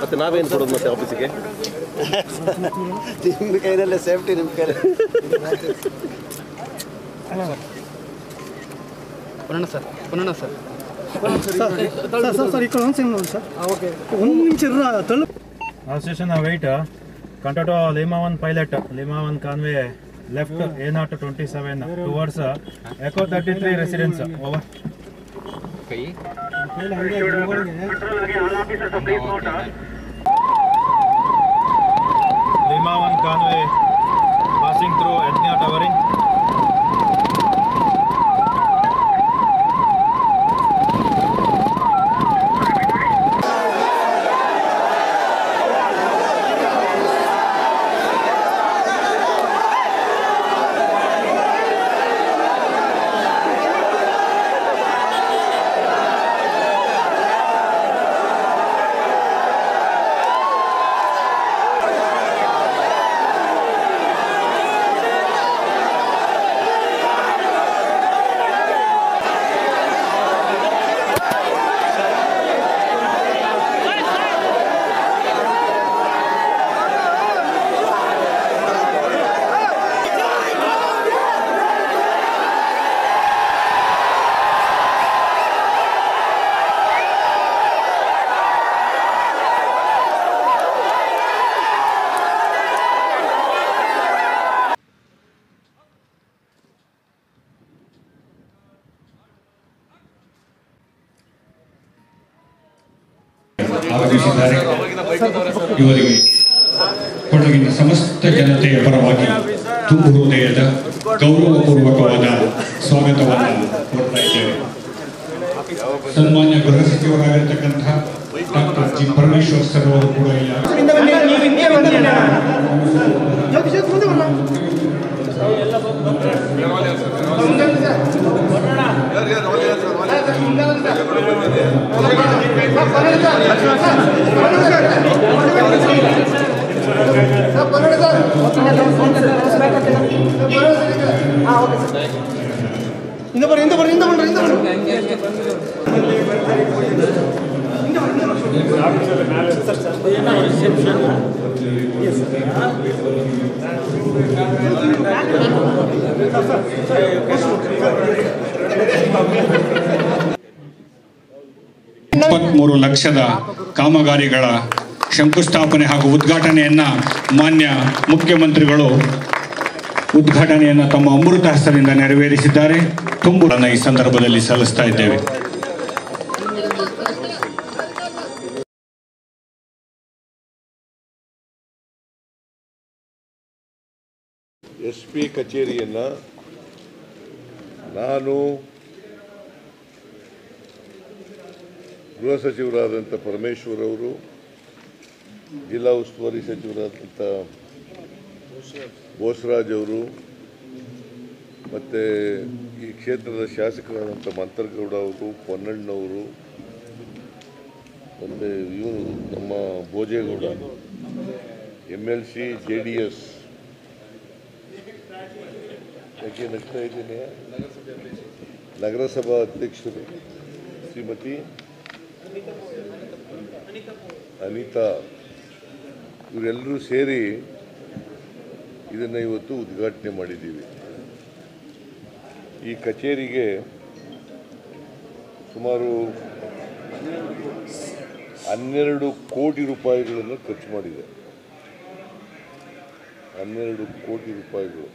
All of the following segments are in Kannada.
ಮತ್ತೆ ನಾವೇನು ಕೊಡೋದು ಮತ್ತೆ ಆಫೀಸಿಗೆ? ನಿಮ್ಮ ಕೈನಲ್ಲೇ ಸೇಫ್ಟಿ, ನಿಮ್ಮ ಕೈ. ಪುನಃ sir Station await Contato Lima 1 pilot, Lima 1 conway left A027 towards Echo 33 residence. Over. Lima 1 conway passing through Etnia Towering. ಆಗಮಿಸಿದ್ದಾರೆ. ಇವರಿಗೆ ಕೊಡಗಿನ ಸಮಸ್ತ ಜನತೆಯ ಪರವಾಗಿ ತುಂಬು ಹೃದಯದ ಗೌರವಪೂರ್ವಕವಾದ ಸ್ವಾಗತವನ್ನು ಕೋರ್ತಾ ಇದ್ದೇವೆ. ಸನ್ಮಾನ್ಯ ಗೃಹ ಸಚಿವರಾಗಿರ್ತಕ್ಕಂತಹ ಡಾಕ್ಟರ್ ಜಿ ಪರಮೇಶ್ವರ್ ಸರ್ ಅವರು ಕೂಡ ಇಲ್ಲ. $23 ಲಕ್ಷದ ಕಾಮಗಾರಿಗಳ ಶಂಕುಸ್ಥಾಪನೆ ಹಾಗೂ ಉದ್ಘಾಟನೆಯನ್ನ ಮಾನ್ಯ ಮುಖ್ಯಮಂತ್ರಿಗಳು ಉದ್ಘಾಟನೆಯನ್ನು ತಮ್ಮ ಅಮೃತ ಹಸ್ತದಿಂದ ನೆರವೇರಿಸಿದ್ದಾರೆ. ತುಂಬುಗಳನ್ನು ಈ ಸಂದರ್ಭದಲ್ಲಿ ಸಲ್ಲಿಸ್ತಾ ಇದ್ದೇವೆ. SP ಕಚೇರಿಯನ್ನು ನಾನು ಗೃಹ ಸಚಿವರಾದಂಥ ಪರಮೇಶ್ವರ್ ಅವರು, ಜಿಲ್ಲಾ ಉಸ್ತುವಾರಿ ಸಚಿವರಾದಂಥ ಬೋಸರಾಜ್ ಅವರು, ಮತ್ತು ಈ ಕ್ಷೇತ್ರದ ಶಾಸಕರಾದಂಥ ಮಂತರಗೌಡ ಅವರು, ಪೊನ್ನಣ್ಣವರು, ಮತ್ತು ಇವರು ನಮ್ಮ ಭೋಜೇಗೌಡ MLC JDS, ಯಾಕೆ ನಗ್ತಾ ಇದ್ದೀನಿ, ನಗರಸಭಾ ಅಧ್ಯಕ್ಷರು ಶ್ರೀಮತಿ ಅನಿತಾ, ಇವರೆಲ್ಲರೂ ಸೇರಿ ಇದನ್ನು ಇವತ್ತು ಉದ್ಘಾಟನೆ ಮಾಡಿದ್ದೀವಿ. ಈ ಕಚೇರಿಗೆ ಸುಮಾರು 12 ಕೋಟಿ ರೂಪಾಯಿಗಳನ್ನು ಖರ್ಚು ಮಾಡಿದೆ. 12 ಕೋಟಿ ರೂಪಾಯಿಗಳು.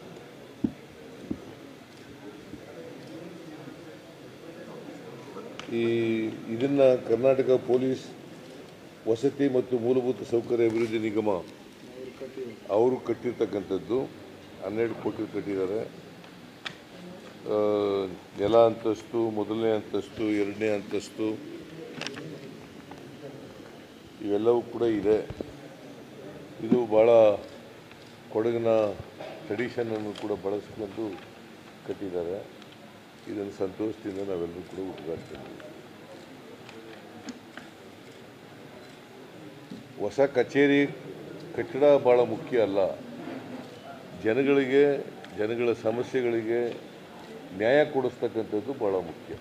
ಇದನ್ನು ಕರ್ನಾಟಕ ಪೊಲೀಸ್ ವಸತಿ ಮತ್ತು ಮೂಲಭೂತ ಸೌಕರ್ಯ ಅಭಿವೃದ್ಧಿ ನಿಗಮ ಅವರು ಕಟ್ಟಿರ್ತಕ್ಕಂಥದ್ದು. 12 ಕೋಟಿ ಕಟ್ಟಿದ್ದಾರೆ. ನೆಲ ಅಂತಸ್ತು, ಮೊದಲನೇ ಅಂತಸ್ತು, ಎರಡನೇ ಅಂತಸ್ತು ಇವೆಲ್ಲವೂ ಕೂಡ ಇದೆ. ಇದು ಭಾಳ ಕೊಡಗಿನ ಟ್ರೆಡಿಷನನ್ನು ಕೂಡ ಬಳಸ್ಕೊಂಡು ಕಟ್ಟಿದ್ದಾರೆ. ಇದನ್ನು ಸಂತೋಷದಿಂದ ನಾವೆಲ್ಲರೂ ಕೂಡ ಉದ್ಘಾಟಿಸ್ತೀವಿ. ಹೊಸ ಕಚೇರಿ ಕಟ್ಟಡ ಭಾಳ ಮುಖ್ಯ ಅಲ್ಲ, ಜನಗಳ ಸಮಸ್ಯೆಗಳಿಗೆ ನ್ಯಾಯ ಕೊಡಿಸ್ತಕ್ಕಂಥದ್ದು ಭಾಳ ಮುಖ್ಯ.